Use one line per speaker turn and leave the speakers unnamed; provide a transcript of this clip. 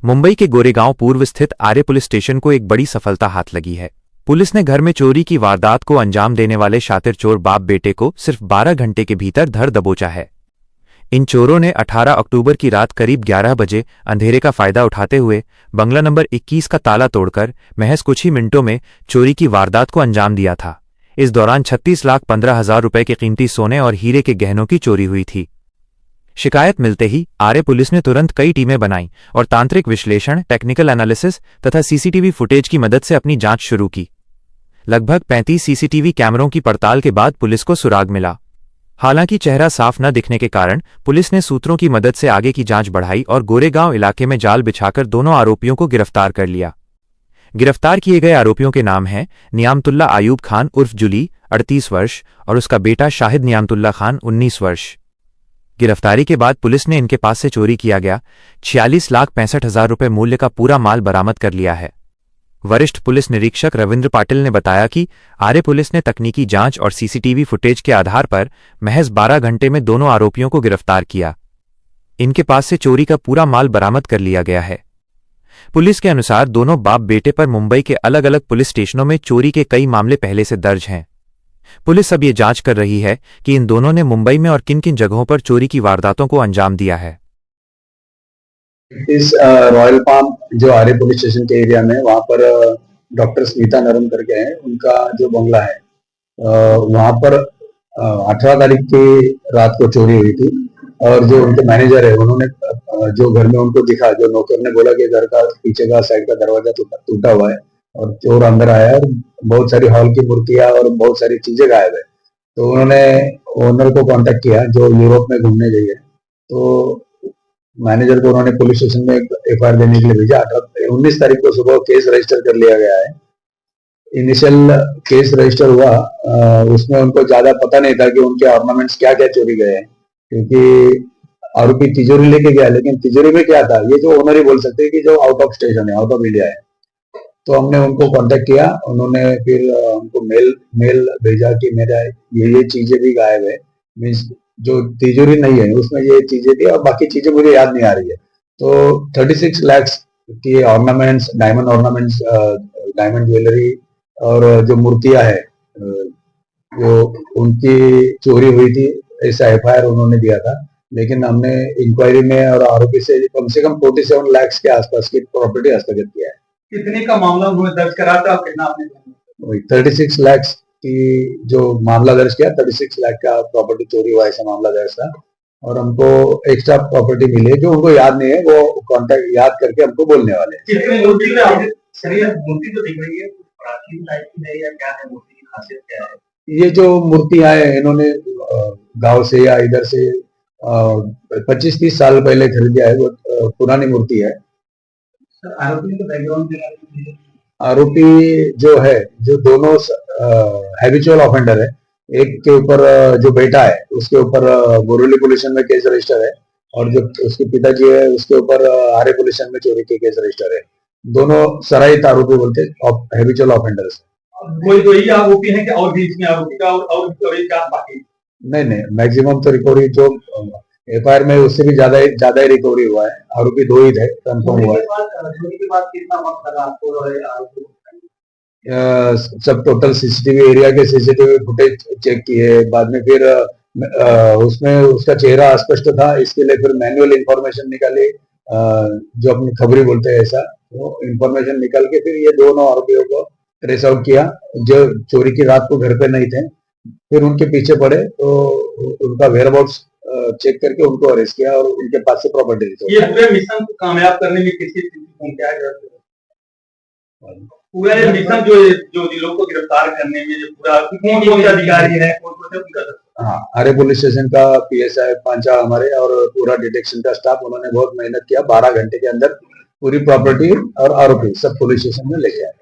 मुंबई के गोरेगांव पूर्व स्थित आर्य पुलिस स्टेशन को एक बड़ी सफलता हाथ लगी है। पुलिस ने घर में चोरी की वारदात को अंजाम देने वाले शातिर चोर बाप बेटे को सिर्फ 12 घंटे के भीतर धर दबोचा है। इन चोरों ने 18 अक्टूबर की रात करीब 11 बजे अंधेरे का फायदा उठाते हुए बंगला नंबर 21 का ताला तोड़कर महज कुछ ही मिनटों में चोरी की वारदात को अंजाम दिया था। इस दौरान 36,15,000 रुपए के कीमती सोने और हीरे के गहनों की चोरी हुई थी। शिकायत मिलते ही आर्य पुलिस ने तुरंत कई टीमें बनाई और तांत्रिक विश्लेषण, टेक्निकल एनालिसिस तथा सीसीटीवी फुटेज की मदद से अपनी जांच शुरू की। लगभग 35 सीसीटीवी कैमरों की पड़ताल के बाद पुलिस को सुराग मिला। हालांकि चेहरा साफ न दिखने के कारण पुलिस ने सूत्रों की मदद से आगे की जांच बढ़ाई और गोरेगांव इलाके में जाल बिछाकर दोनों आरोपियों को गिरफ्तार कर लिया। गिरफ्तार किए गए आरोपियों के नाम हैं नियामतुल्ला आयूब खान उर्फ जुली 38 वर्ष और उसका बेटा शाहिद नियामतुल्ला खान 19 वर्ष। गिरफ्तारी के बाद पुलिस ने इनके पास से चोरी किया गया 46,65,000 रुपए मूल्य का पूरा माल बरामद कर लिया है। वरिष्ठ पुलिस निरीक्षक रविंद्र पाटिल ने बताया कि आर्य पुलिस ने तकनीकी जांच और सीसीटीवी फुटेज के आधार पर महज 12 घंटे में दोनों आरोपियों को गिरफ्तार किया। इनके पास से चोरी का पूरा माल बरामद कर लिया गया है। पुलिस के अनुसार दोनों बाप बेटे पर मुंबई के अलग अलग पुलिस स्टेशनों में चोरी के कई मामले पहले से दर्ज हैं। पुलिस अब ये जांच कर रही है कि इन दोनों ने मुंबई में और किन किन जगहों पर चोरी की वारदातों को अंजाम दिया है।
इस रॉयल पाम जो आर्य पुलिस स्टेशन के एरिया में वहाँ पर डॉक्टर स्मिता नरम करके हैं, उनका जो बंगला है वहाँ पर 18 तारीख की रात को चोरी हुई थी। और जो उनके मैनेजर है उन्होंने जो घर में उनको दिखा, जो नौकर ने बोला कि घर का पीछे का साइड का दरवाजा टूटा हुआ है और चोर अंदर आया और बहुत सारी हॉल की मूर्तियां और बहुत सारी चीजें गायब है। तो उन्होंने ओनर को कांटेक्ट किया जो यूरोप में घूमने गई है। तो मैनेजर को उन्होंने पुलिस स्टेशन में एफआईआर देने के लिए भेजा। 19 तारीख को सुबह केस रजिस्टर कर लिया गया है। इनिशियल केस रजिस्टर हुआ, उसमें उनको ज्यादा पता नहीं था कि उनके ऑर्नामेंट्स क्या क्या चोरी गए हैं, क्योंकि आरोपी तिजोरी लेके गया, लेकिन तिजोरी में क्या था ये जो ओनर ही बोल सकते हैं कि जो आउट ऑफ स्टेशन है, आउट ऑफ इंडिया है। तो हमने उनको कांटेक्ट किया, उन्होंने फिर हमको मेल भेजा कि मेरा ये चीजें भी गायब है, मीन्स जो तिजोरी नहीं है उसमें ये चीजें थी और बाकी चीजें मुझे याद नहीं आ रही है। तो 36 लाख की ornaments, diamond ornaments, diamond jewellery और जो मूर्तियां है वो उनकी चोरी हुई थी, ऐसा एफआईआर उन्होंने दिया था। लेकिन हमने इंक्वायरी में और आरोपी से कम 47 लाख के आसपास की प्रॉपर्टी हस्तगत किया है।
कितने का मामला उन्होंने दर्ज करा था और कितना आपने?
36 लाख की जो मामला दर्ज किया, 36 लाख का प्रॉपर्टी चोरी हुआ ऐसा मामला दर्ज था। और हमको एक्स्ट्रा प्रॉपर्टी मिली है जो उनको याद नहीं है, वो कॉन्टेक्ट याद करके हमको बोलने वाले हैं।
कितनी मूर्ति का मूर्ति तो दिख रही है, प्राचीन टाइप की है या क्या है, मूर्ति की खासियत क्या है?
ये जो मूर्तियां हैं इन्होंने गांव से या इधर से 25-30 साल पहले खरीदा है, वो पुरानी मूर्ति है।
आरोपी का बैकग्राउंड,
आरोपी जो है, जो दोनों हैबिचुअल ऑफेंडर है। एक के ऊपर जो बेटा है उसके ऊपर बोरीवली पुलिस स्टेशन में केस रजिस्टर है और जो उसके पिताजी है उसके ऊपर आर्य पुलिस स्टेशन में चोरी के केस रजिस्टर है। दोनों सराहित आरोपी बोलते हैं, हैबिचुअल ऑफेंडर्स।
कोई तो यही आरोपी है कि और भी इसमें आरोपी का और क्या बाकी?
नहीं, मैक्सिमम तो रिकवरी जो एफआईआर में उससे भी ज्यादा ही रिकवरी हुआ है। आरोपी 2 ही थे, कंफर्म हुआ है।
के बाद कितना वक्त लगा आपको?
सब टोटल सीसीटीवी एरिया के सीसीटीवी फुटेज चेक किए, बाद में फिर उसमें उसका चेहरा स्पष्ट था, इसके लिए फिर मैनुअल इंफॉर्मेशन निकाली, जो अपनी खबरी बोलते हैं ऐसा, वो इंफॉर्मेशन निकाल के फिर ये दोनों आरोपियों को ट्रेस आउट किया जो चोरी की रात को घर पे नहीं थे। फिर उनके पीछे पड़े तो उनका वेयर अबाउट्स चेक करके उनको अरेस्ट किया और उनके पास से प्रॉपर्टी।
ये पूरे मिशन को कामयाब करने में किसी क्या है? पूरा ये मिशन जो जिलों को गिरफ्तार करने में पूरा कौन अधिकारी है,
हाँ, आर्य पुलिस स्टेशन का पीएसआई पांचा हमारे और पूरा डिटेक्शन का स्टाफ, उन्होंने बहुत मेहनत किया। 12 घंटे के अंदर पूरी प्रॉपर्टी और आरोपी सब पुलिस स्टेशन में लेके आए।